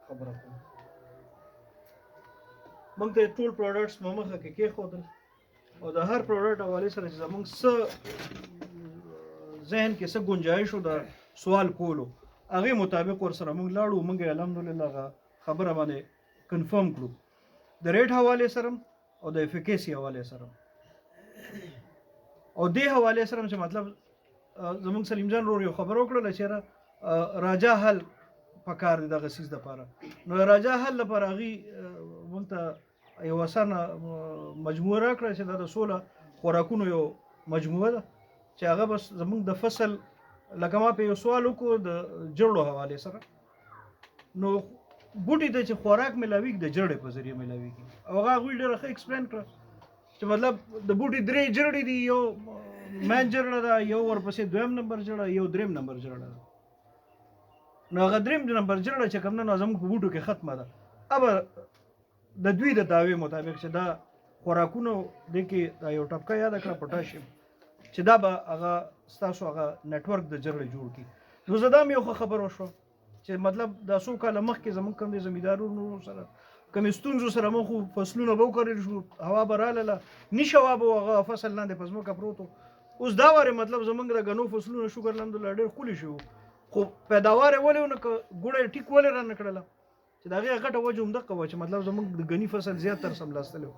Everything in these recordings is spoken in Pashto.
خبره کوم. موږ ته ټول پروډکټس مخه کې کېښودل او د هر پروډکټ حوالې سره چې زموږ څه ذهن کې څه گنجایش و د سوال کولو هغې مطابق ورسره موږ لاړو. موږ الحمدلله هغه خبره باندې کنفرم کړو د ریټ حوالې سره او د افیکیسي حوالې سره او دې حوالې سره چې مطلب زموږ سلیم جان ورور یو خبره وکړله چې راجا حل پکار دی دغه څیز دپاره. نو راجا حل لپاره هغې موږ ته یو اسانه مجموعه راکړه چې دا د 16 خوراکونو یو مجموعه ده چې هغه بس زموږ د فصل لکه ما په یو سوال وکړو د جړو حوالې سره. نو بوټي ته چې خوراک ملاویږي د جړې په ذریعه ملاویږي او هغه هغوی ډېره ښه ایکسپلین کړه چې مطلب د بوټي 3 جړې دي، یو مین جړه ده، یو ورپسې 2م نمبر جړه، یو 3م نمبر جړه ده. نو هغه 3م نمبر جړه چې کوم نه زموږ په بوټو کې ختمه ده. اب د دوی د دعوې مطابق چې دا خوراکونو د کې دا یو ټپکه یاد کړه پوټاشیم چې دا به هغه ستاسو هغه نتورک د جړې جوړ کړي. نو زه دا مې یو خبر وشوه چې مطلب دا څو کاله مخکې زموږ کوم د زمیندارونو سره کومې ستونزو سره مخ وو، فصلونه به وکرل شو، هوا به راغله، نیشه هوا به هغه فصل لاندې په ځمکه پروت و. اوس دا وارې مطلب زموږ د ګنو فصلونه شکر الحمدلله ډېر ښکلي شو، خو پیداوار یې ولې ونه کړه، ګوړه یې ټیک ولې رانه کړله چې د هغې غټه وجه همدغه وه چې مطلب زموږ د ګني فصل زیات تر سملاستلی و.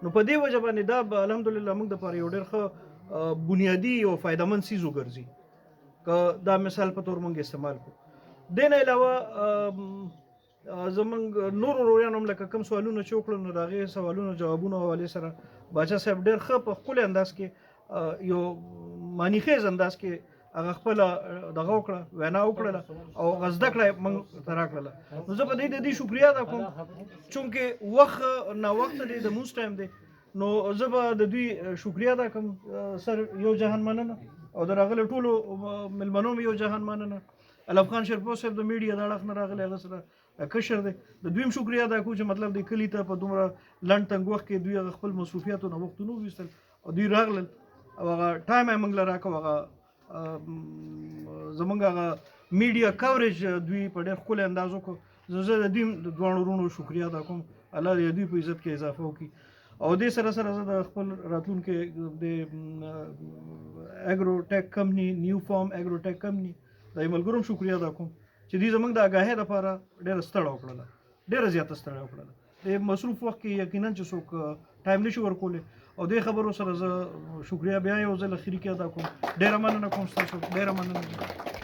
نو په دې وجه باندې دا به الحمدلله موږ دپاره یو ډېر ښه بنیادي او فایدهمند څیز وګرځي که دا مثال په طور موږ استعمال کړو. دې نه علاوه زموږ نور ورویان هم لکه کوم سوالونه چې وکړل نو د هغې سوالونو جوابونو حوالې سره باچا صاحب ډېر ښه په ښکلي انداز کې یو معنیخیز انداز کې هغه خپله دغه وکړه وینا وکړله او هغه زده کړه یې موږ ته راکړله. نو زه په دې د دې شکریا ادا کوم چونکې وخت ناوخته دی، د مونځ ټایم دی، نو زه به د دوی شکریا ادا کوم. سر یو جهان مننه او د راغلو ټولو مېلمنو مې یو جهان مننه. علف خان شرپو صاحب د میډیا د اړخ نه راغلی هغه سره کشر دی، د دوی هم شکریا ادا کوو چې مطلب د کلي ته په دومره لنډ تنګ وخت کې دوی هغه خپل مصروفیاتو نه وختونه وویستل او دوی راغلل او هغه ټایم یې موږ له راکړو. هغه زمونږ هغه میډیا کوریج دوی په ډېر ښکلی انداز وکړو. زه د دوی د دواړو وروڼو شکریا ادا کوم، الله دې دوی په عزت کې اضافه وکړي. او دې سره سره زه د خپل راتلونکي د اګرو ټیک کمپني نیو فارم اګرو ټیک کمپني د ملګرو هم شکریا ادا کوم چې دوی زموږ د آګاهۍ لپاره ډېره ستړه وکړله، ډېره زیاته ستړه وکړله. د مصروف وخت کې یقینا چې څوک ټایم نشي ورکولی او دې خبرو سره زه شکریا بیا یو ځل اخري کې ادا کوم. ډېره مننه کوم ستاسو، ډېره مننه.